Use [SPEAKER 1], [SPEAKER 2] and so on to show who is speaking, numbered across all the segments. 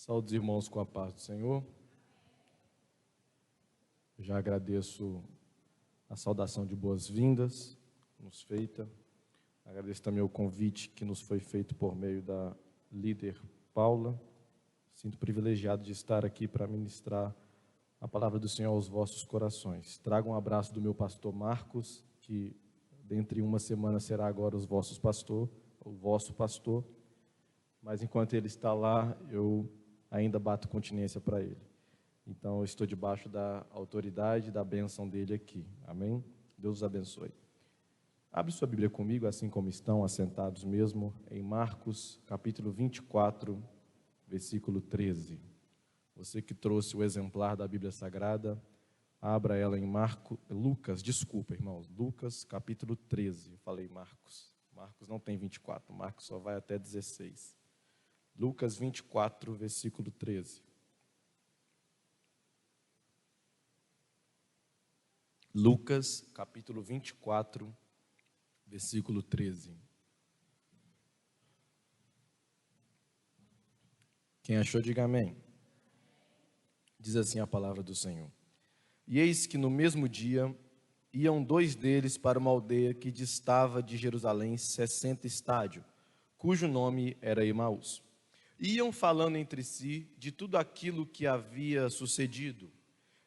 [SPEAKER 1] Saúde os irmãos com a paz do Senhor. Já agradeço a saudação de boas-vindas nos feita. Agradeço também o convite que nos foi feito por meio da líder Paula. Sinto privilegiado de estar aqui para ministrar a palavra do Senhor aos vossos corações. Trago um abraço do meu pastor Marcos, que dentro de uma semana será agora o vosso pastor, mas enquanto ele está lá, eu ainda bato continência para ele. Então, eu estou debaixo da autoridade e da bênção dele aqui. Amém? Deus os abençoe. Abre sua Bíblia comigo, assim como estão assentados mesmo, em Marcos, capítulo 24, versículo 13. Você que trouxe o exemplar da Bíblia Sagrada, abra ela em Lucas, irmãos, Lucas, capítulo 13. Eu falei Marcos. Marcos não tem 24, Marcos só vai até 16. Lucas 24, versículo 13. Lucas, capítulo 24, versículo 13. Quem achou, diga amém. Diz assim a palavra do Senhor. E eis que no mesmo dia iam dois deles para uma aldeia que distava de Jerusalém 60 estádios, cujo nome era Emaús. Iam falando entre si de tudo aquilo que havia sucedido.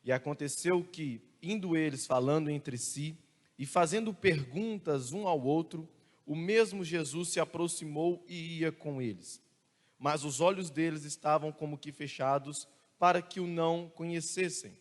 [SPEAKER 1] E aconteceu que, indo eles falando entre si e fazendo perguntas um ao outro, o mesmo Jesus se aproximou e ia com eles. Mas os olhos deles estavam como que fechados, para que o não conhecessem.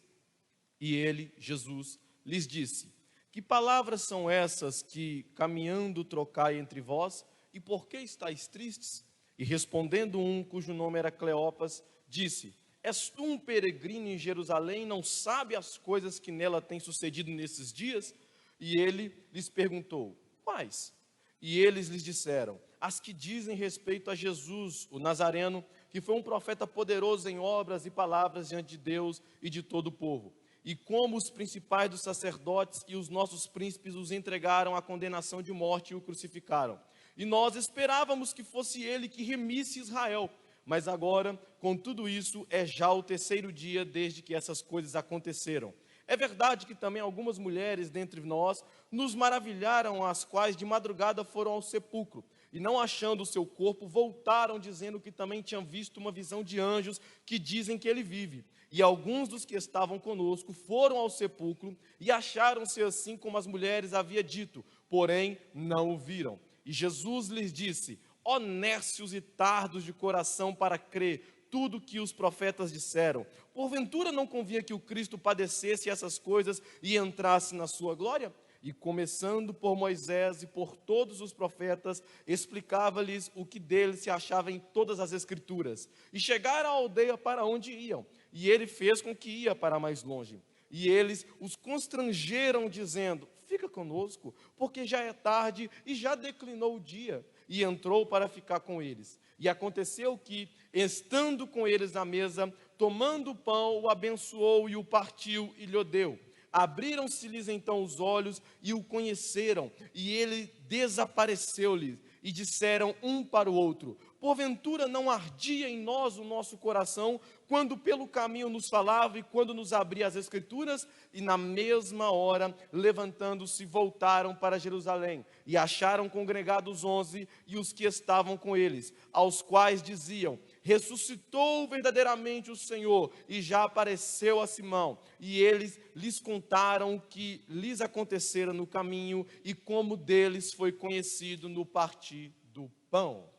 [SPEAKER 1] E ele, Jesus, lhes disse: que palavras são essas que, caminhando, trocai entre vós? E por que estáis tristes? E respondendo um, cujo nome era Cleopas, disse: és tu um peregrino em Jerusalém, não sabe as coisas que nela têm sucedido nesses dias? E ele lhes perguntou: quais? E eles lhes disseram: as que dizem respeito a Jesus, o Nazareno, que foi um profeta poderoso em obras e palavras diante de Deus e de todo o povo. E como os principais dos sacerdotes e os nossos príncipes os entregaram à condenação de morte e o crucificaram. E nós esperávamos que fosse ele que remisse Israel. Mas agora, com tudo isso, é já o terceiro dia desde que essas coisas aconteceram. É verdade que também algumas mulheres dentre nós nos maravilharam, as quais de madrugada foram ao sepulcro. E não achando o seu corpo, voltaram dizendo que também tinham visto uma visão de anjos que dizem que ele vive. E alguns dos que estavam conosco foram ao sepulcro e acharam-se assim como as mulheres havia dito, porém não o viram. E Jesus lhes disse: ó nércios e tardos de coração para crer tudo que os profetas disseram. Porventura não convinha que o Cristo padecesse essas coisas e entrasse na sua glória? E começando por Moisés e por todos os profetas, explicava-lhes o que dele se achava em todas as escrituras. E chegaram à aldeia para onde iam, e ele fez com que ia para mais longe. E eles os constrangeram, dizendo: fica conosco, porque já é tarde e já declinou o dia. E entrou para ficar com eles. E aconteceu que, estando com eles à mesa, tomando o pão, o abençoou e o partiu e lhe deu. Abriram-se-lhes então os olhos e o conheceram, e ele desapareceu-lhes, e disseram um para o outro: porventura não ardia em nós o nosso coração, quando pelo caminho nos falava e quando nos abria as Escrituras? E na mesma hora, levantando-se, voltaram para Jerusalém, e acharam congregados 11, e os que estavam com eles, aos quais diziam: ressuscitou verdadeiramente o Senhor, e já apareceu a Simão. E eles lhes contaram o que lhes acontecera no caminho, e como deles foi conhecido no partir do pão.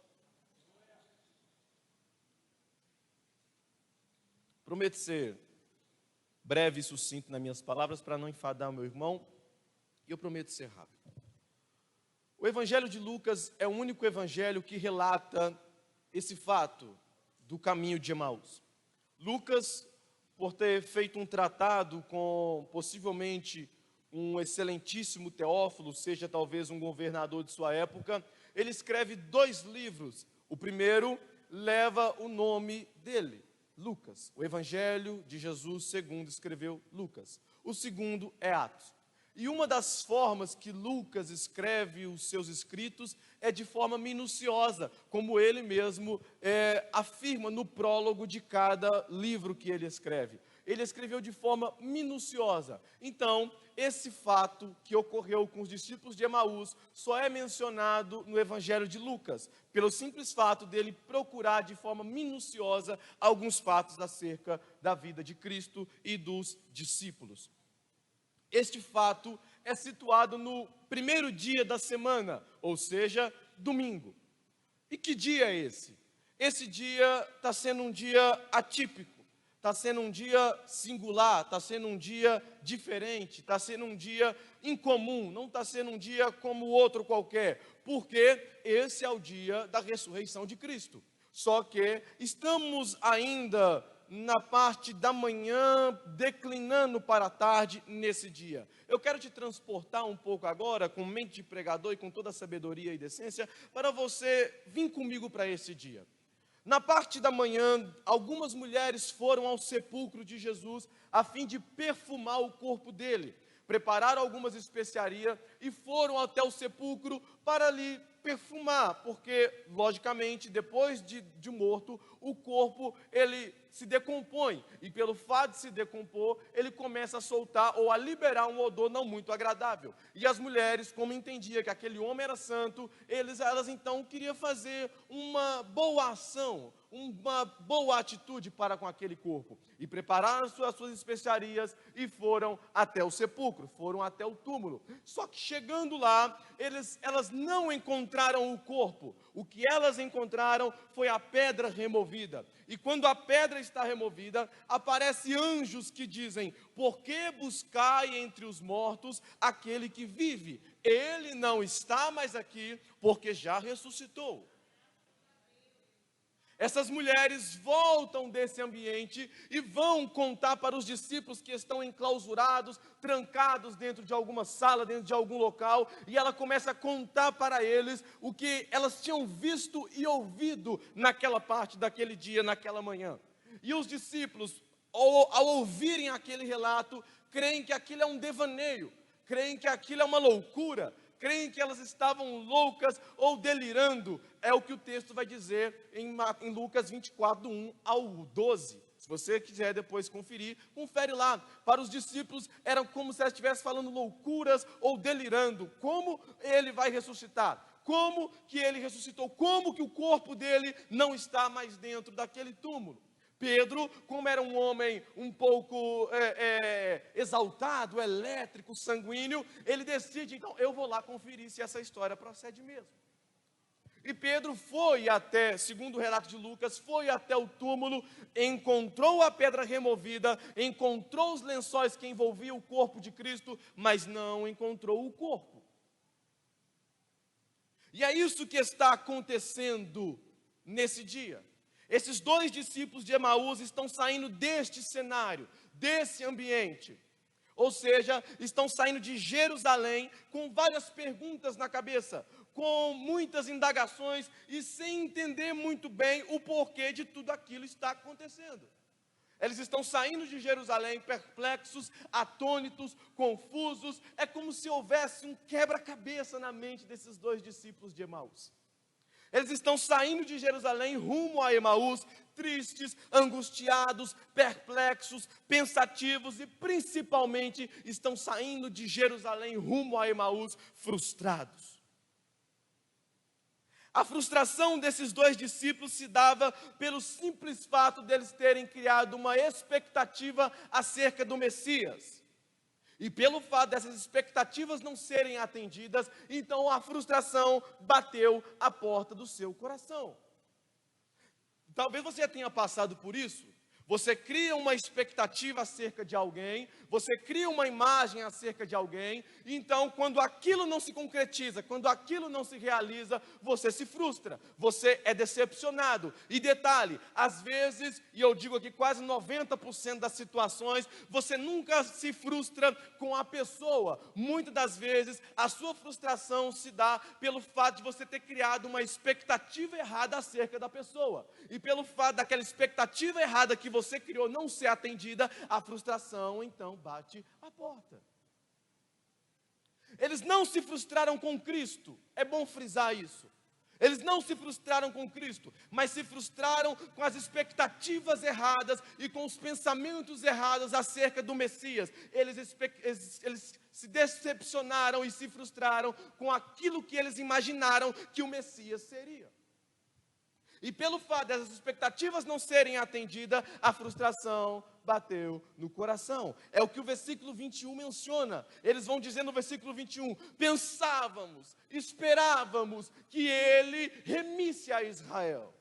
[SPEAKER 1] Prometo ser breve e sucinto nas minhas palavras, para não enfadar o meu irmão, e eu prometo ser rápido. O Evangelho de Lucas é o único evangelho que relata esse fato do caminho de Emaús. Lucas, por ter feito um tratado com possivelmente um excelentíssimo Teófilo, seja talvez um governador de sua época, ele escreve 2 livros. O primeiro leva o nome dele, Lucas. O Evangelho de Jesus segundo escreveu Lucas. O segundo é Atos. E uma das formas que Lucas escreve os seus escritos é de forma minuciosa, como ele mesmo afirma no prólogo de cada livro que ele escreve. Ele escreveu de forma minuciosa. Então, esse fato que ocorreu com os discípulos de Emaús só é mencionado no Evangelho de Lucas, pelo simples fato dele procurar de forma minuciosa alguns fatos acerca da vida de Cristo e dos discípulos. Este fato é situado no primeiro dia da semana, ou seja, domingo. E que dia é esse? Esse dia está sendo um dia atípico. Está sendo um dia singular, está sendo um dia diferente, está sendo um dia incomum, não está sendo um dia como outro qualquer, porque esse é o dia da ressurreição de Cristo. Só que estamos ainda na parte da manhã, declinando para a tarde nesse dia. Eu quero te transportar um pouco agora, com mente de pregador e com toda a sabedoria e decência, para você vir comigo para esse dia. Na parte da manhã, algumas mulheres foram ao sepulcro de Jesus a fim de perfumar o corpo dele. Prepararam algumas especiarias e foram até o sepulcro para ali perfumar, porque, logicamente, depois de morto, o corpo, ele se decompõe, e pelo fato de se decompor, ele começa a soltar ou a liberar um odor não muito agradável. E as mulheres, como entendiam que aquele homem era santo, elas então queriam fazer uma boa ação, uma boa atitude para com aquele corpo. E prepararam as suas especiarias e foram até o sepulcro, foram até o túmulo. Só que chegando lá, elas não encontraram o corpo. O que elas encontraram foi a pedra removida. E quando a pedra está removida, aparecem anjos que dizem: por que buscai entre os mortos aquele que vive? Ele não está mais aqui, porque já ressuscitou. Essas mulheres voltam desse ambiente e vão contar para os discípulos que estão enclausurados, trancados dentro de alguma sala, dentro de algum local, e ela começa a contar para eles o que elas tinham visto e ouvido naquela parte daquele dia, naquela manhã. E os discípulos, ao ouvirem aquele relato, creem que aquilo é um devaneio, creem que aquilo é uma loucura, creem que elas estavam loucas ou delirando. É o que o texto vai dizer em Lucas 24, do 1 ao 12. Se você quiser depois conferir, confere lá. Para os discípulos, era como se elas estivessem falando loucuras ou delirando. Como ele vai ressuscitar? Como que ele ressuscitou? Como que o corpo dele não está mais dentro daquele túmulo? Pedro, como era um homem um pouco exaltado, elétrico, sanguíneo, ele decide, então, eu vou lá conferir se essa história procede mesmo. E Pedro foi até, segundo o relato de Lucas, foi até o túmulo, encontrou a pedra removida, encontrou os lençóis que envolviam o corpo de Cristo, mas não encontrou o corpo. E é isso que está acontecendo nesse dia. Esses dois discípulos de Emaús estão saindo deste cenário, desse ambiente. Ou seja, estão saindo de Jerusalém com várias perguntas na cabeça, com muitas indagações e sem entender muito bem o porquê de tudo aquilo está acontecendo. Eles estão saindo de Jerusalém perplexos, atônitos, confusos. É como se houvesse um quebra-cabeça na mente desses dois discípulos de Emaús. Eles estão saindo de Jerusalém rumo a Emaús, tristes, angustiados, perplexos, pensativos e principalmente estão saindo de Jerusalém rumo a Emaús frustrados. A frustração desses dois discípulos se dava pelo simples fato deles terem criado uma expectativa acerca do Messias. E pelo fato dessas expectativas não serem atendidas, então a frustração bateu à porta do seu coração. Talvez você já tenha passado por isso. Você cria uma expectativa acerca de alguém, você cria uma imagem acerca de alguém, e então quando aquilo não se concretiza, quando aquilo não se realiza, você se frustra, você é decepcionado. E detalhe, às vezes, e eu digo aqui quase 90% das situações, você nunca se frustra com a pessoa. Muitas das vezes a sua frustração se dá pelo fato de você ter criado uma expectativa errada acerca da pessoa. E pelo fato daquela expectativa errada que você criou não ser atendida, a frustração então bate a porta. Eles não se frustraram com Cristo, é bom frisar isso. Eles não se frustraram com Cristo, mas se frustraram com as expectativas erradas e com os pensamentos errados acerca do Messias. Eles se decepcionaram e se frustraram com aquilo que eles imaginaram que o Messias seria. E pelo fato dessas expectativas não serem atendidas, a frustração bateu no coração. É o que o versículo 21 menciona. Eles vão dizer no versículo 21, pensávamos, esperávamos que ele remisse a Israel.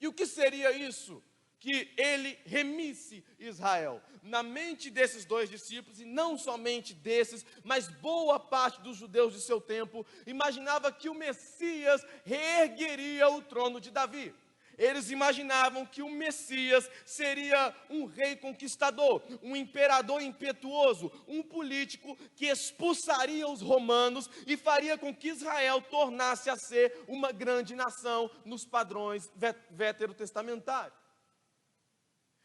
[SPEAKER 1] E o que seria isso? Que ele remisse Israel. Na mente desses dois discípulos, e não somente desses, mas boa parte dos judeus de seu tempo, imaginava que o Messias reergueria o trono de Davi. Eles imaginavam que o Messias seria um rei conquistador, um imperador impetuoso, um político que expulsaria os romanos e faria com que Israel tornasse a ser uma grande nação nos padrões veterotestamentários.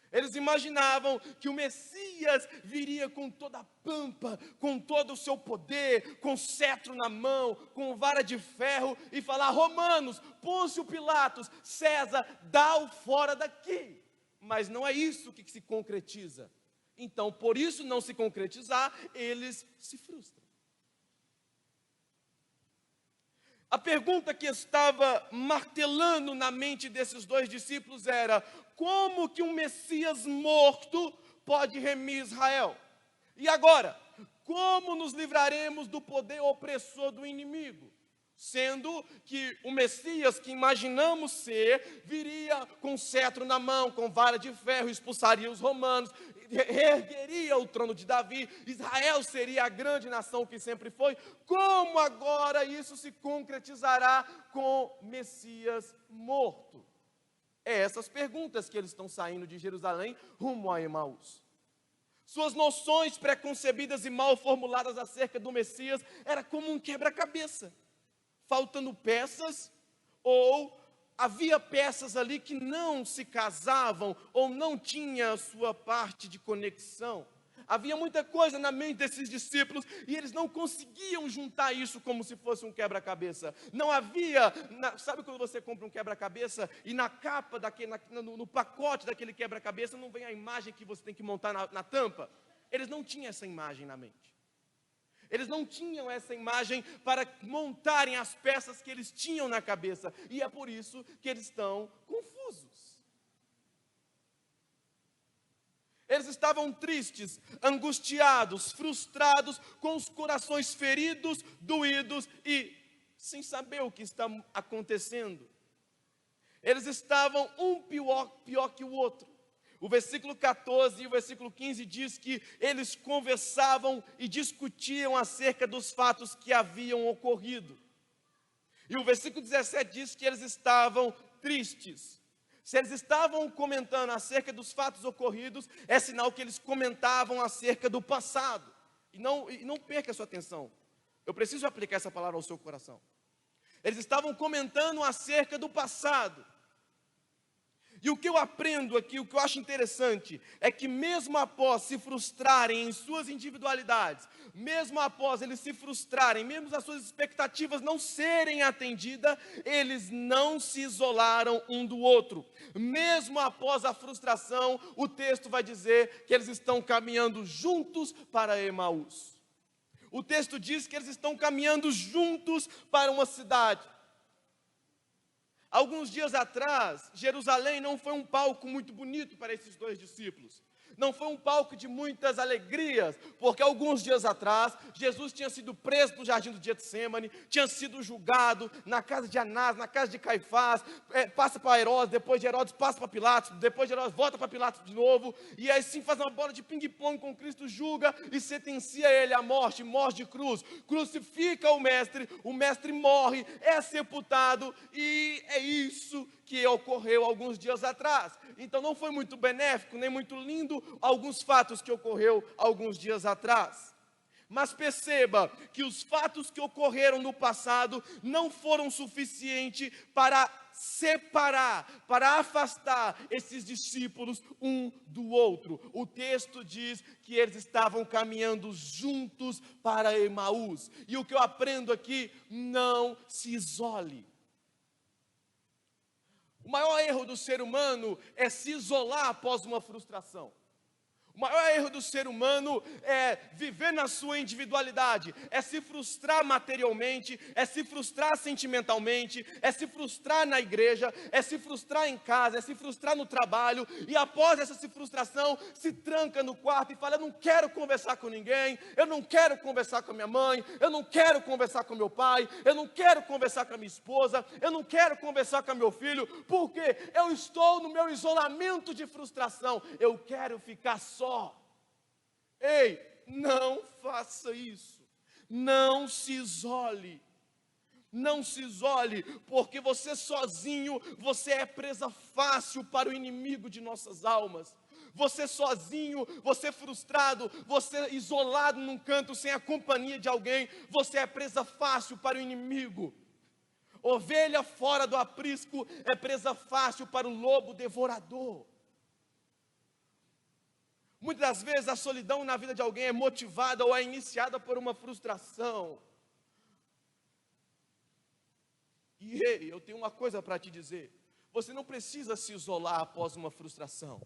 [SPEAKER 1] Eles imaginavam que o Messias viria com toda a pampa, com todo o seu poder, com cetro na mão, com vara de ferro, e falar: Romanos, Pôncio Pilatos, César, dá-o fora daqui. Mas não é isso que se concretiza. Então, por isso não se concretizar, eles se frustram. A pergunta que estava martelando na mente desses dois discípulos era: como que um Messias morto pode remir Israel? E agora, como nos livraremos do poder opressor do inimigo? Sendo que o Messias que imaginamos ser, viria com cetro na mão, com vara de ferro, expulsaria os romanos, reergueria o trono de Davi, Israel seria a grande nação que sempre foi. Como agora isso se concretizará com Messias morto? É essas perguntas que eles estão saindo de Jerusalém rumo a Emaús. Suas noções preconcebidas e mal formuladas acerca do Messias era como um quebra-cabeça, faltando peças, ou havia peças ali que não se casavam ou não tinha a sua parte de conexão. Havia muita coisa na mente desses discípulos e eles não conseguiam juntar isso como se fosse um quebra-cabeça. Não havia, sabe quando você compra um quebra-cabeça e na capa, no pacote daquele quebra-cabeça não vem a imagem que você tem que montar na tampa? Eles não tinham essa imagem na mente. Eles não tinham essa imagem para montarem as peças que eles tinham na cabeça. E é por isso que eles estão confusos. Eles estavam tristes, angustiados, frustrados, com os corações feridos, doídos e sem saber o que está acontecendo. Eles estavam um pior que o outro. O versículo 14 e o versículo 15 diz que eles conversavam e discutiam acerca dos fatos que haviam ocorrido. E o versículo 17 diz que eles estavam tristes. Se eles estavam comentando acerca dos fatos ocorridos, é sinal que eles comentavam acerca do passado. E não perca a sua atenção. Eu preciso aplicar essa palavra ao seu coração. Eles estavam comentando acerca do passado. E o que eu aprendo aqui, o que eu acho interessante, é que mesmo após se frustrarem em suas individualidades, mesmo após eles se frustrarem, mesmo as suas expectativas não serem atendidas, eles não se isolaram um do outro. Mesmo após a frustração, o texto vai dizer que eles estão caminhando juntos para Emaús. O texto diz que eles estão caminhando juntos para uma cidade. Alguns dias atrás, Jerusalém não foi um palco muito bonito para esses dois discípulos. Não foi um palco de muitas alegrias, porque alguns dias atrás, Jesus tinha sido preso no jardim do Getsêmani, tinha sido julgado na casa de Anás, na casa de Caifás, passa para Herodes, depois de Herodes passa para Pilatos, depois de Herodes volta para Pilatos de novo, e aí sim faz uma bola de ping-pong com Cristo, julga e sentencia ele à morte de cruz, crucifica o mestre morre, é sepultado, e é isso que ocorreu alguns dias atrás. Então não foi muito benéfico, nem muito lindo alguns fatos que ocorreu alguns dias atrás. Mas perceba que os fatos que ocorreram no passado não foram suficientes para separar, para afastar esses discípulos um do outro. O texto diz que eles estavam caminhando juntos para Emaús. E o que eu aprendo aqui, não se isole. O maior erro do ser humano é se isolar após uma frustração. O maior erro do ser humano é viver na sua individualidade, é se frustrar materialmente, é se frustrar sentimentalmente, é se frustrar na igreja, é se frustrar em casa, é se frustrar no trabalho, e após essa frustração, se tranca no quarto e fala: eu não quero conversar com ninguém, eu não quero conversar com a minha mãe, eu não quero conversar com meu pai, eu não quero conversar com a minha esposa, eu não quero conversar com meu filho, porque eu estou no meu isolamento de frustração, eu quero ficar só. Ei, não faça isso, não se isole, não se isole, porque você sozinho, você é presa fácil para o inimigo de nossas almas. Você sozinho, você frustrado, você isolado num canto sem a companhia de alguém, você é presa fácil para o inimigo. Ovelha fora do aprisco é presa fácil para o lobo devorador. Muitas das vezes a solidão na vida de alguém é motivada ou é iniciada por uma frustração. E ei, eu tenho uma coisa para te dizer: você não precisa se isolar após uma frustração.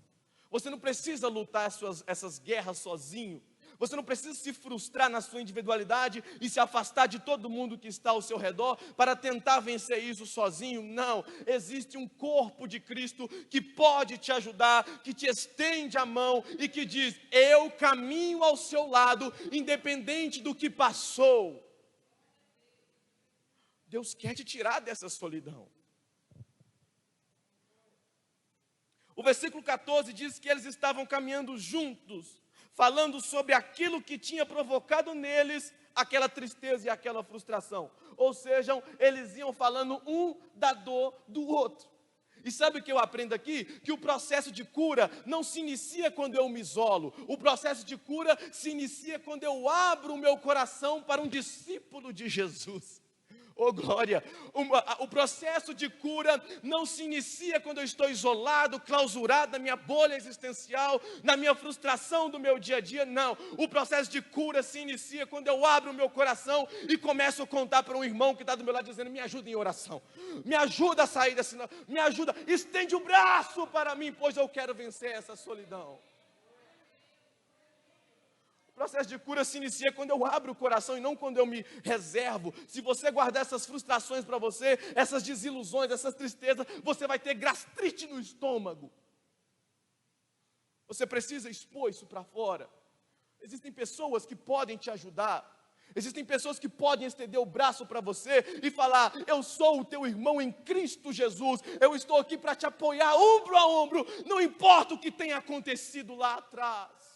[SPEAKER 1] Você não precisa lutar essas guerras sozinho. Você não precisa se frustrar na sua individualidade e se afastar de todo mundo que está ao seu redor para tentar vencer isso sozinho. Não, existe um corpo de Cristo que pode te ajudar, que te estende a mão e que diz: eu caminho ao seu lado, independente do que passou. Deus quer te tirar dessa solidão. O versículo 14 diz que eles estavam caminhando juntos, falando sobre aquilo que tinha provocado neles aquela tristeza e aquela frustração. Ou seja, eles iam falando um da dor do outro. E sabe o que eu aprendo aqui? Que o processo de cura não se inicia quando eu me isolo. O processo de cura se inicia quando eu abro o meu coração para um discípulo de Jesus. Oh glória, o processo de cura não se inicia quando eu estou isolado, clausurado na minha bolha existencial, na minha frustração do meu dia a dia, não. O processo de cura se inicia quando eu abro o meu coração e começo a contar para um irmão que está do meu lado dizendo: me ajuda em oração, me ajuda a sair desse, me ajuda, estende o braço para mim, pois eu quero vencer essa solidão. O processo de cura se inicia quando eu abro o coração e não quando eu me reservo. Se você guardar essas frustrações para você, essas desilusões, essas tristezas, você vai ter gastrite no estômago. Você precisa expor isso para fora. Existem pessoas que podem te ajudar. Existem pessoas que podem estender o braço para você e falar: eu sou o teu irmão em Cristo Jesus, eu estou aqui para te apoiar ombro a ombro, não importa o que tenha acontecido lá atrás.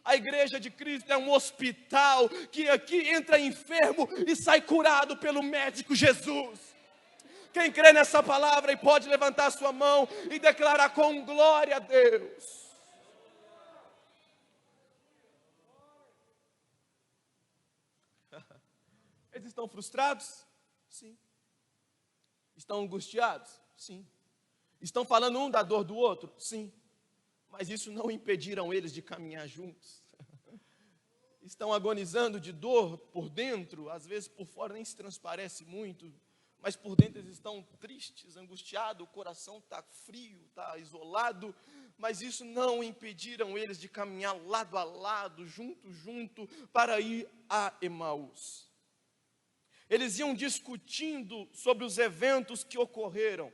[SPEAKER 1] A igreja de Cristo é um hospital que aqui entra enfermo e sai curado pelo médico Jesus. Quem crê nessa palavra e pode levantar a sua mão e declarar com glória a Deus. Eles estão frustrados? Sim. Estão angustiados? Sim. Estão falando um da dor do outro? Sim. Mas isso não impediram eles de caminhar juntos. Estão agonizando de dor por dentro, às vezes por fora nem se transparece muito, mas por dentro eles estão tristes, angustiados, o coração está frio, está isolado, mas isso não impediram eles de caminhar lado a lado, junto, para ir a Emaús. Eles iam discutindo sobre os eventos que ocorreram.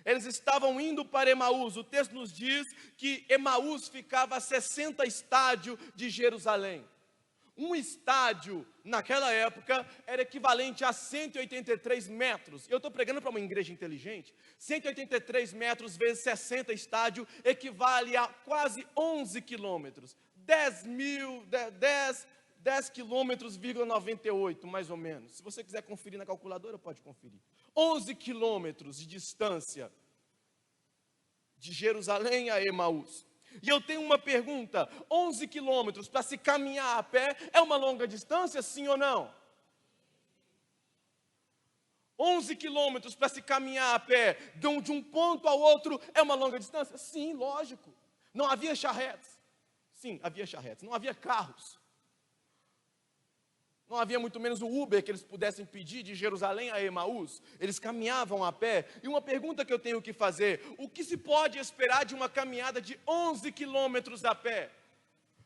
[SPEAKER 1] Eles estavam indo para Emaús. O texto nos diz que Emaús ficava a 60 estádios de Jerusalém. Um estádio, naquela época, era equivalente a 183 metros. Eu estou pregando para uma igreja inteligente. 183 metros vezes 60 estádio equivale a quase 11 quilômetros. 10 quilômetros, 98, mais ou menos. Se você quiser conferir na calculadora, pode conferir. 11 quilômetros de distância de Jerusalém a Emaús. E eu tenho uma pergunta: 11 quilômetros para se caminhar a pé é uma longa distância, sim ou não? 11 quilômetros para se caminhar a pé, de um ponto ao outro, é uma longa distância? Sim, lógico. Não havia charretes. Sim, havia charretes. Não havia carros. Não havia muito menos o Uber que eles pudessem pedir de Jerusalém a Emaús. Eles caminhavam a pé. E uma pergunta que eu tenho que fazer: o que se pode esperar de uma caminhada de 11 quilômetros a pé?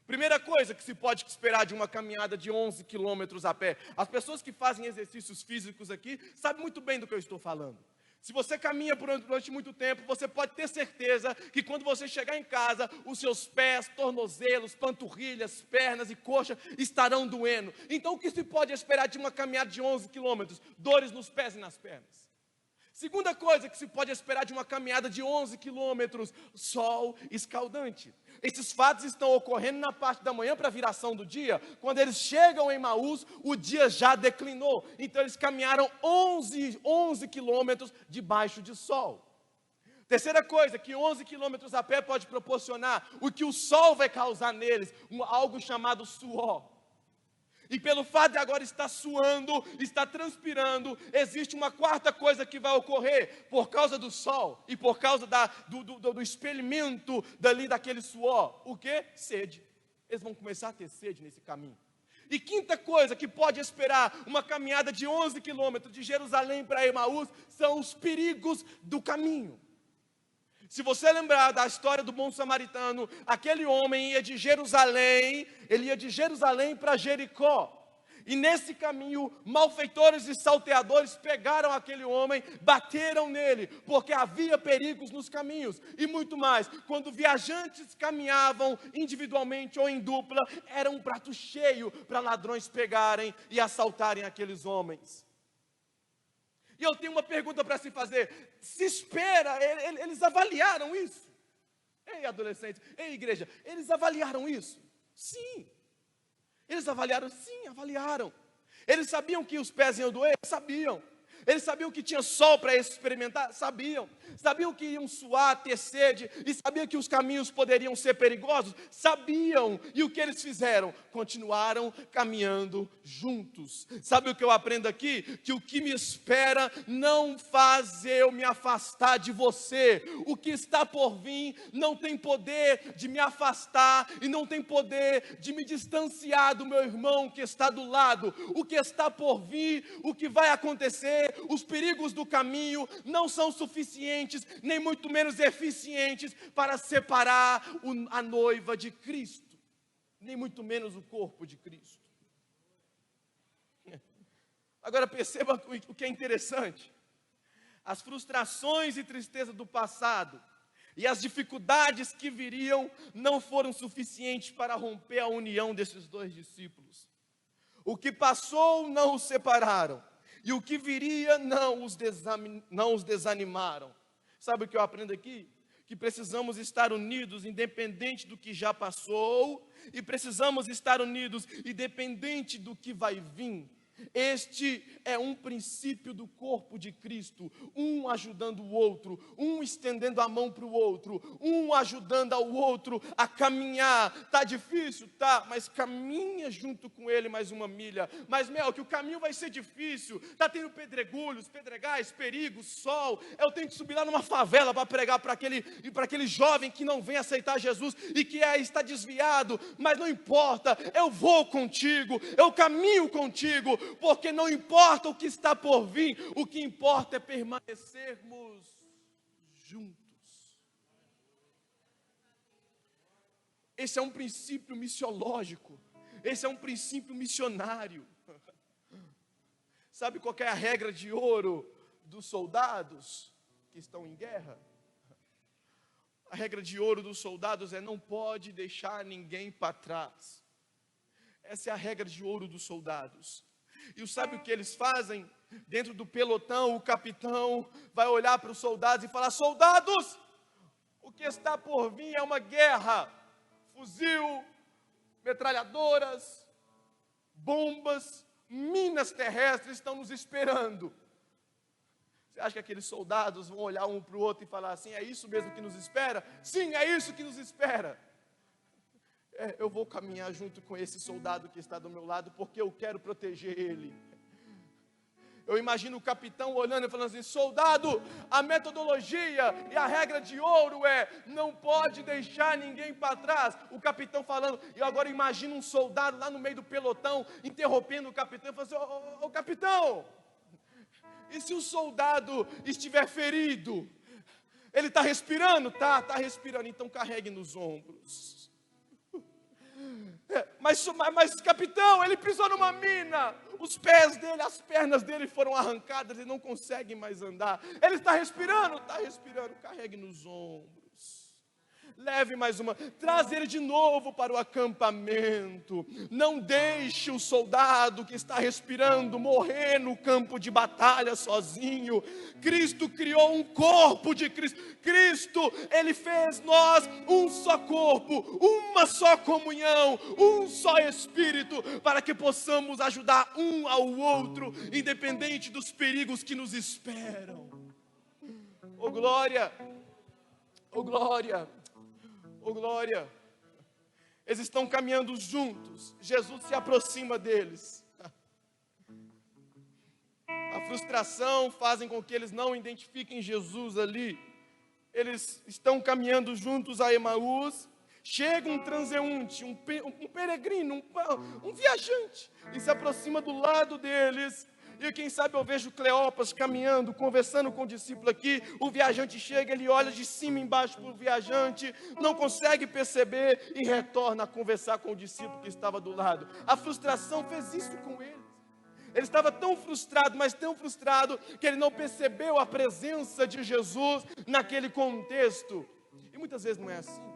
[SPEAKER 1] Primeira coisa que se pode esperar de uma caminhada de 11 quilômetros a pé. As pessoas que fazem exercícios físicos aqui sabem muito bem do que eu estou falando. Se você caminha durante muito tempo, você pode ter certeza que quando você chegar em casa, os seus pés, tornozelos, panturrilhas, pernas e coxa estarão doendo. Então o que se pode esperar de uma caminhada de 11 quilômetros? Dores nos pés e nas pernas. Segunda coisa que se pode esperar de uma caminhada de 11 quilômetros: sol escaldante. Esses fatos estão ocorrendo na parte da manhã para a viração do dia. Quando eles chegam em Emaús, o dia já declinou. Então eles caminharam 11 quilômetros debaixo de sol. Terceira coisa que 11 quilômetros a pé pode proporcionar: o que o sol vai causar neles, algo chamado suor. E pelo fato de agora estar suando, estar transpirando, existe uma quarta coisa que vai ocorrer por causa do sol e por causa do experimento daquele suor. O quê? Sede. Eles vão começar a ter sede nesse caminho. E quinta coisa que pode esperar uma caminhada de 11 quilômetros de Jerusalém para Emaús são os perigos do caminho. Se você lembrar da história do bom samaritano, aquele homem ia de Jerusalém, ele ia de Jerusalém para Jericó. E nesse caminho, malfeitores e salteadores pegaram aquele homem, bateram nele, porque havia perigos nos caminhos. E muito mais, quando viajantes caminhavam individualmente ou em dupla, era um prato cheio para ladrões pegarem e assaltarem aqueles homens. E eu tenho uma pergunta para se fazer: se espera, eles avaliaram isso? Ei, adolescentes, ei, igreja, eles avaliaram isso? Sim. Eles avaliaram? Sim, avaliaram. Eles sabiam que os pés iam doer? Sabiam. Eles sabiam que tinha sol para experimentar? Sabiam. Sabiam que iam suar, ter sede, e sabiam que os caminhos poderiam ser perigosos? Sabiam. E o que eles fizeram? Continuaram caminhando juntos. Sabe o que eu aprendo aqui? Que o que me espera não faz eu me afastar de você. O que está por vir não tem poder de me afastar e não tem poder de me distanciar do meu irmão que está do lado. O que está por vir, o que vai acontecer, os perigos do caminho não são suficientes, nem muito menos eficientes para separar a noiva de Cristo, nem muito menos o corpo de Cristo. Agora perceba o que é interessante: as frustrações e tristeza do passado e as dificuldades que viriam não foram suficientes para romper a união desses dois discípulos. O que passou não os separaram, e o que viria não os desanimaram. Sabe o que eu aprendo aqui? Que precisamos estar unidos independente do que já passou, e precisamos estar unidos independente do que vai vir. Este é um princípio do corpo de Cristo, um ajudando o outro, um estendendo a mão para o outro, um ajudando ao outro a caminhar. Está difícil? Tá, mas caminha junto com ele mais uma milha. Mas, que o caminho vai ser difícil, está tendo pedregulhos, pedregais, perigos, sol. Eu tenho que subir lá numa favela para pregar para aquele jovem que não vem aceitar Jesus e que está desviado, mas não importa, eu vou contigo, eu caminho contigo, porque não importa o que está por vir, o que importa é permanecermos juntos. Esse é um princípio missiológico, esse é um princípio missionário. Sabe qual é a regra de ouro dos soldados que estão em guerra? A regra de ouro dos soldados é: não pode deixar ninguém para trás. Essa é a regra de ouro dos soldados. E sabe o que eles fazem? Dentro do pelotão, o capitão vai olhar para os soldados e falar: soldados, o que está por vir é uma guerra. Fuzil, metralhadoras, bombas, minas terrestres estão nos esperando. Você acha que aqueles soldados vão olhar um para o outro e falar assim: é isso mesmo que nos espera? Sim, é isso que nos espera. Eu vou caminhar junto com esse soldado que está do meu lado, porque eu quero proteger ele. Eu imagino o capitão olhando e falando assim: soldado, a metodologia e a regra de ouro é: não pode deixar ninguém para trás. O capitão falando, e eu agora imagino um soldado lá no meio do pelotão, interrompendo o capitão e falando assim: ô capitão, e se o soldado estiver ferido? Ele está respirando? Está respirando, então carregue nos ombros. Mas capitão, ele pisou numa mina, os pés dele, as pernas dele foram arrancadas, ele não consegue mais andar. Ele está respirando, carregue nos ombros. Leve mais uma, traz ele de novo para o acampamento. Não deixe o soldado que está respirando morrer no campo de batalha sozinho. Cristo criou um corpo de Cristo. Cristo, Ele fez nós um só corpo, uma só comunhão, um só Espírito, para que possamos ajudar um ao outro, independente dos perigos que nos esperam. Oh glória! Oh glória! Oh glória! Eles estão caminhando juntos, Jesus se aproxima deles. A frustração faz com que eles não identifiquem Jesus ali. Eles estão caminhando juntos a Emaús. Chega um transeunte, um peregrino, um viajante, e se aproxima do lado deles. E quem sabe eu vejo Cleopas caminhando, conversando com o discípulo aqui. O viajante chega, ele olha de cima e embaixo para o viajante, não consegue perceber e retorna a conversar com o discípulo que estava do lado. A frustração fez isso com eles. Ele estava tão frustrado, mas tão frustrado, que ele não percebeu a presença de Jesus naquele contexto. E muitas vezes não é assim.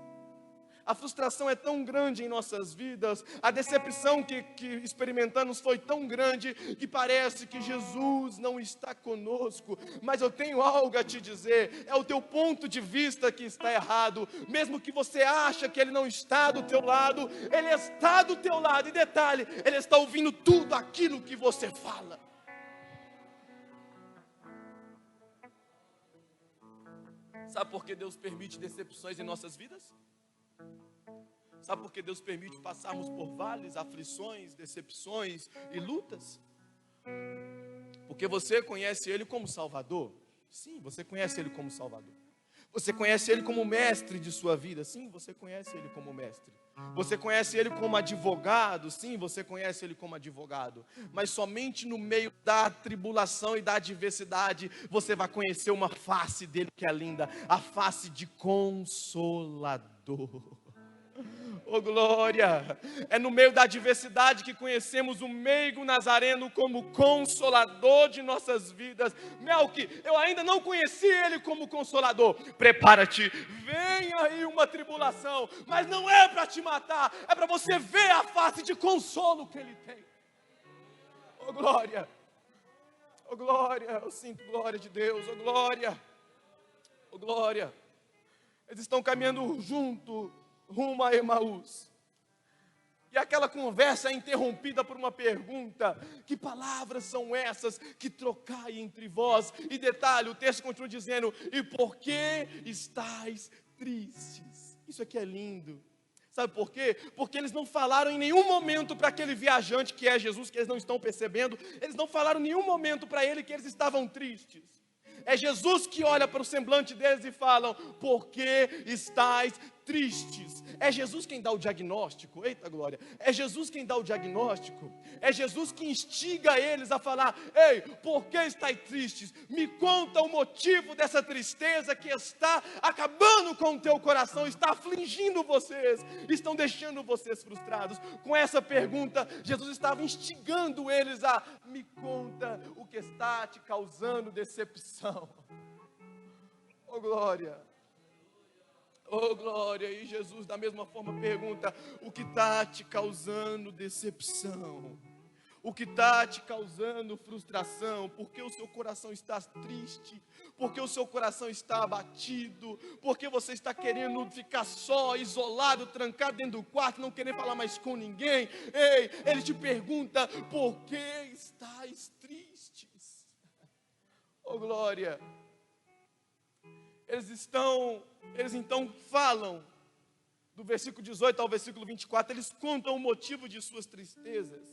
[SPEAKER 1] A frustração é tão grande em nossas vidas, a decepção que experimentamos foi tão grande, que parece que Jesus não está conosco. Mas eu tenho algo a te dizer, é o teu ponto de vista que está errado. Mesmo que você ache que Ele não está do teu lado, Ele está do teu lado. E detalhe, Ele está ouvindo tudo aquilo que você fala. Sabe por que Deus permite decepções em nossas vidas? Sabe por que Deus permite passarmos por vales, aflições, decepções e lutas? Porque você conhece Ele como Salvador. Sim, você conhece Ele como Salvador. Você conhece Ele como mestre de sua vida. Sim, você conhece Ele como mestre. Você conhece Ele como advogado. Sim, você conhece Ele como advogado. Mas somente no meio da tribulação e da adversidade você vai conhecer uma face dele que é linda. A face de Consolador. Oh glória! É no meio da adversidade que conhecemos o meigo nazareno como consolador de nossas vidas. Melqui, eu ainda não conheci ele como consolador. Prepara-te, vem aí uma tribulação, mas não é para te matar, é para você ver a face de consolo que ele tem. Oh glória! Oh glória! Eu sinto glória de Deus, oh glória! Oh glória! Eles estão caminhando junto rumo a Emaús. E aquela conversa é interrompida por uma pergunta: que palavras são essas que trocai entre vós? E detalhe, o texto continua dizendo: e por que estáis tristes? Isso aqui é lindo. Sabe por quê? Porque eles não falaram em nenhum momento para aquele viajante que é Jesus, que eles não estão percebendo, eles não falaram em nenhum momento para ele que eles estavam tristes. É Jesus que olha para o semblante deles e falam: por que estáis tristes? É Jesus quem dá o diagnóstico. Eita glória! É Jesus quem dá o diagnóstico. É Jesus que instiga eles a falar: ei, por que estáis tristes? Me conta o motivo dessa tristeza que está acabando com o teu coração, está afligindo vocês, estão deixando vocês frustrados. Com essa pergunta, Jesus estava instigando eles a: me conta o que está te causando decepção. Oh glória! Oh glória! E Jesus da mesma forma pergunta: o que está te causando decepção? O que está te causando frustração? Porque o seu coração está triste? Porque o seu coração está abatido? Porque você está querendo ficar só, isolado, trancado dentro do quarto, não querer falar mais com ninguém? Ei, ele te pergunta: por que estáis tristes? Oh glória! Eles então falam, do versículo 18 ao versículo 24, eles contam o motivo de suas tristezas.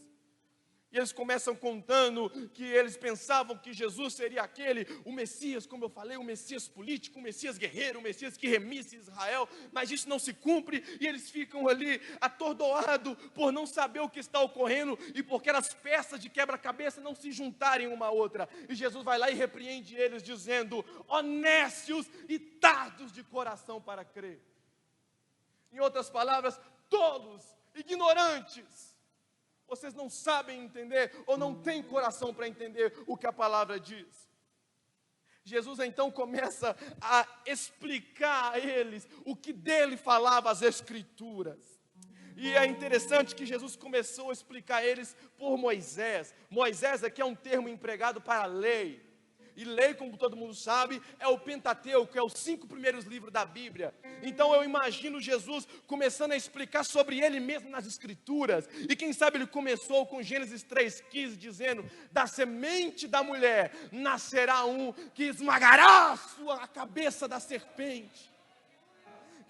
[SPEAKER 1] E eles começam contando que eles pensavam que Jesus seria aquele, o Messias, como eu falei, o Messias político, o Messias guerreiro, o Messias que remisse Israel, mas isso não se cumpre, e eles ficam ali atordoados por não saber o que está ocorrendo, e porque as peças de quebra-cabeça não se juntarem uma à outra. E Jesus vai lá e repreende eles, dizendo: ó nécios e tardos de coração para crer. Em outras palavras, tolos, ignorantes. Vocês não sabem entender, ou não têm coração para entender o que a palavra diz. Jesus então começa a explicar a eles o que dele falava as Escrituras. E é interessante que Jesus começou a explicar a eles por Moisés. Moisés aqui é um termo empregado para a lei. E lei, como todo mundo sabe, é o Pentateuco, é os 5 primeiros livros da Bíblia. Então eu imagino Jesus começando a explicar sobre ele mesmo nas Escrituras. E quem sabe ele começou com Gênesis 3,15, dizendo: da semente da mulher nascerá um que esmagará a cabeça da serpente.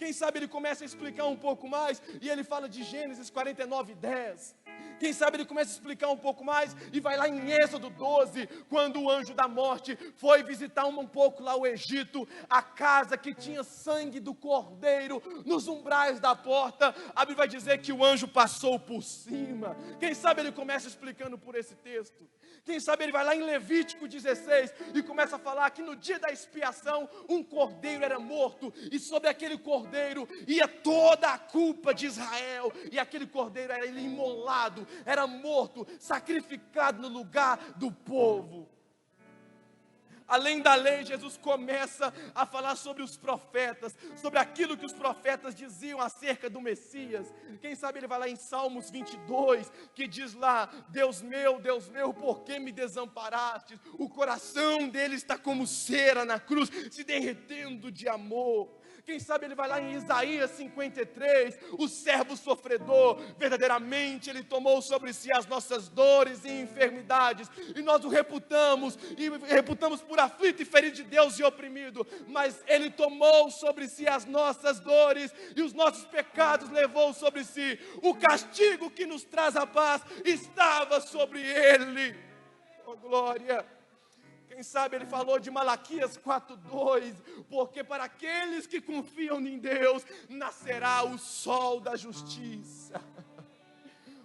[SPEAKER 1] Quem sabe ele começa a explicar um pouco mais, e ele fala de Gênesis 49:10. Quem sabe ele começa a explicar um pouco mais, e vai lá em Êxodo 12, quando o anjo da morte foi visitar um pouco lá o Egito, a casa que tinha sangue do cordeiro nos umbrais da porta. A Bíblia vai dizer que o anjo passou por cima. Quem sabe ele começa explicando por esse texto. Quem sabe ele vai lá em Levítico 16 e começa a falar que no dia da expiação um cordeiro era morto, e sobre aquele cordeiro ia toda a culpa de Israel, e aquele cordeiro era imolado, era morto, sacrificado no lugar do povo. Além da lei, Jesus começa a falar sobre os profetas, sobre aquilo que os profetas diziam acerca do Messias. Quem sabe ele vai lá em Salmos 22, que diz lá: Deus meu, por que me desamparaste? O coração dele está como cera na cruz, se derretendo de amor. Quem sabe ele vai lá em Isaías 53, o servo sofredor, verdadeiramente ele tomou sobre si as nossas dores e enfermidades, e nós o reputamos por aflito e ferido de Deus e oprimido, mas ele tomou sobre si as nossas dores, e os nossos pecados levou sobre si. O castigo que nos traz a paz estava sobre ele. Oh glória! Quem sabe ele falou de Malaquias 4:2, porque para aqueles que confiam em Deus, nascerá o sol da justiça.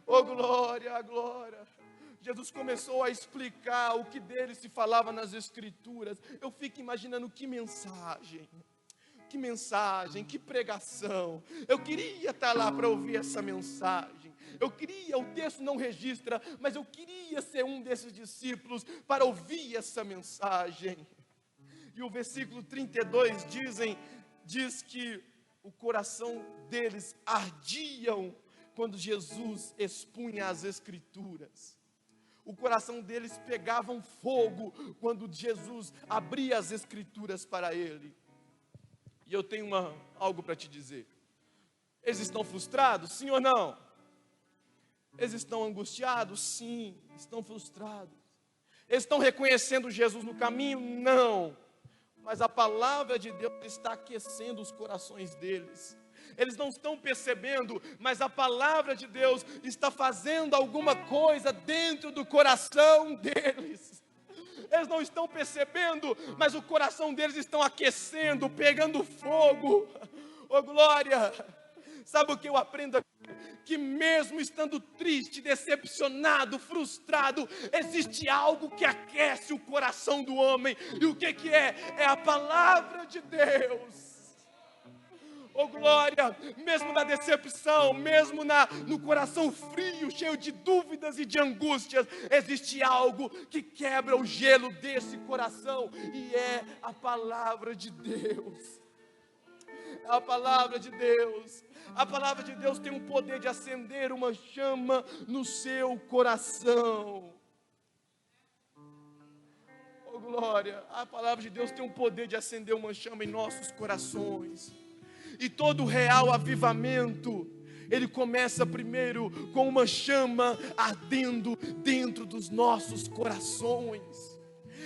[SPEAKER 1] Oh glória, glória. Jesus começou a explicar o que dele se falava nas Escrituras. Eu fico imaginando que mensagem, que pregação. Eu queria estar lá para ouvir essa mensagem. O texto não registra, mas eu queria ser um desses discípulos para ouvir essa mensagem. E o versículo 32 diz que o coração deles ardiam quando Jesus expunha as Escrituras. O coração deles pegava fogo quando Jesus abria as Escrituras para ele. E eu tenho algo para te dizer. Eles estão frustrados? Sim ou não? Eles estão angustiados? Sim, estão frustrados. Eles estão reconhecendo Jesus no caminho? Não. Mas a palavra de Deus está aquecendo os corações deles. Eles não estão percebendo, mas a palavra de Deus está fazendo alguma coisa dentro do coração deles. Eles não estão percebendo, mas o coração deles está aquecendo, pegando fogo. Oh glória! Sabe o que eu aprendo aqui? Que mesmo estando triste, decepcionado, frustrado, existe algo que aquece o coração do homem. E o que é? É a palavra de Deus. Oh glória, mesmo na decepção, mesmo no coração frio, cheio de dúvidas e de angústias, existe algo que quebra o gelo desse coração, e é a palavra de Deus. A palavra de Deus. A palavra de Deus tem o poder de acender uma chama no seu coração. Oh glória, a palavra de Deus tem o poder de acender uma chama em nossos corações. E todo real avivamento, ele começa primeiro com uma chama ardendo dentro dos nossos corações.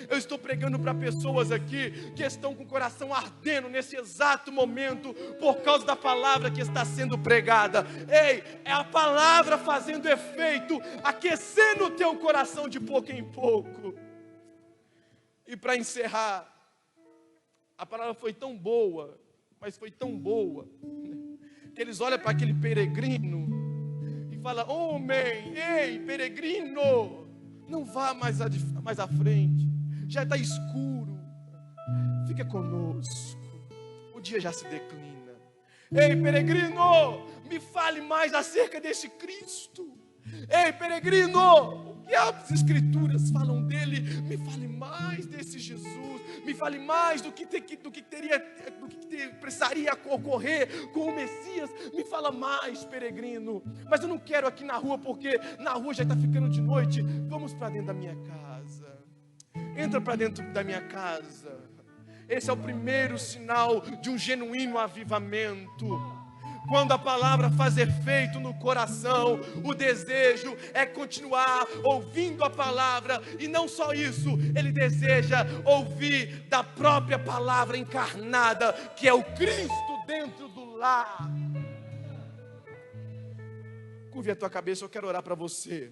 [SPEAKER 1] Eu estou pregando para pessoas aqui que estão com o coração ardendo nesse exato momento por causa da palavra que está sendo pregada. Ei, é a palavra fazendo efeito, aquecendo o teu coração de pouco em pouco. E para encerrar, a palavra foi tão boa, mas foi tão boa, que eles olham para aquele peregrino e falam: homem, ei, peregrino, não vá mais à frente, já está escuro, fica conosco, o dia já se declina. Ei, peregrino, me fale mais acerca desse Cristo. Ei, peregrino, o que as Escrituras falam dele? Me fale mais desse Jesus, me fale mais do que precisaria ocorrer com o Messias. Me fala mais, peregrino. Mas eu não quero aqui na rua, porque na rua já está ficando de noite. Vamos para dentro da minha casa. Entra para dentro da minha casa. Esse é o primeiro sinal de um genuíno avivamento. Quando a palavra faz efeito no coração, o desejo é continuar ouvindo a palavra. E não só isso, ele deseja ouvir da própria palavra encarnada, que é o Cristo dentro do lar. Curve a tua cabeça, eu quero orar para você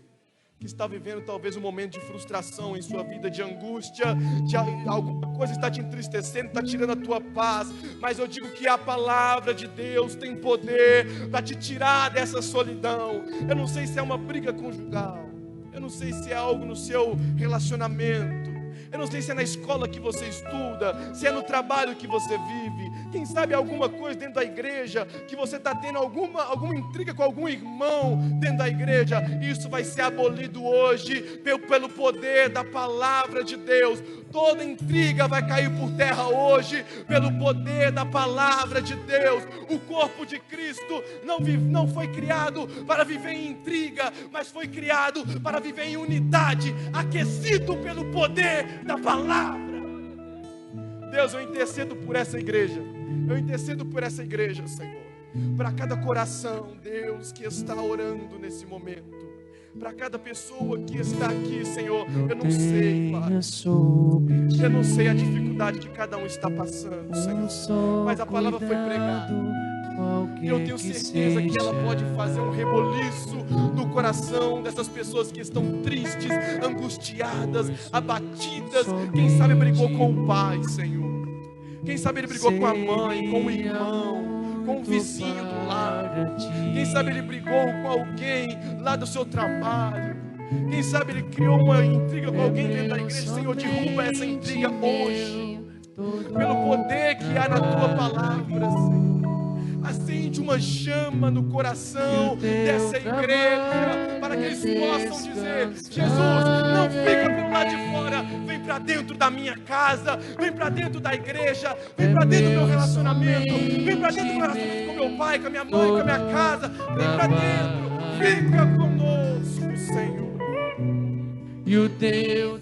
[SPEAKER 1] que está vivendo talvez um momento de frustração em sua vida, de angústia, de alguma coisa está te entristecendo, está tirando a tua paz. Mas eu digo que a palavra de Deus tem poder para te tirar dessa solidão. Eu não sei se é uma briga conjugal, eu não sei se é algo no seu relacionamento, eu não sei se é na escola que você estuda, se é no trabalho que você vive. Quem sabe alguma coisa dentro da igreja, que você está tendo alguma intriga com algum irmão dentro da igreja. Isso vai ser abolido hoje pelo poder da palavra de Deus. Toda intriga vai cair por terra hoje pelo poder da palavra de Deus. O corpo de Cristo não foi criado para viver em intriga, mas foi criado para viver em unidade, aquecido pelo poder da palavra. Deus, eu intercedo por essa igreja. Eu intercedo por essa igreja, Senhor. Para cada coração, Deus, que está orando nesse momento. Para cada pessoa que está aqui, Senhor. Eu não sei, Pai. Eu não sei a dificuldade que cada um está passando, Senhor. Mas a palavra foi pregada. E eu tenho certeza que ela pode fazer um reboliço no coração dessas pessoas que estão tristes, angustiadas, abatidas. Quem sabe brigou com o pai, Senhor. Quem sabe ele brigou com a mãe, com o irmão, com o vizinho do lado. Quem sabe ele brigou com alguém lá do seu trabalho. Quem sabe ele criou uma intriga com alguém dentro da igreja. Senhor, derruba essa intriga hoje, pelo poder que há na tua palavra, Senhor. Acende uma chama no coração dessa igreja, para que eles possam dizer: Jesus, não fica pelo lado de fora, vem para dentro da minha casa, vem para dentro da igreja, vem para dentro do meu relacionamento, vem para dentro do meu relacionamento com meu pai, com a minha mãe, com a minha casa, vem para dentro, fica conosco, Senhor. E o teu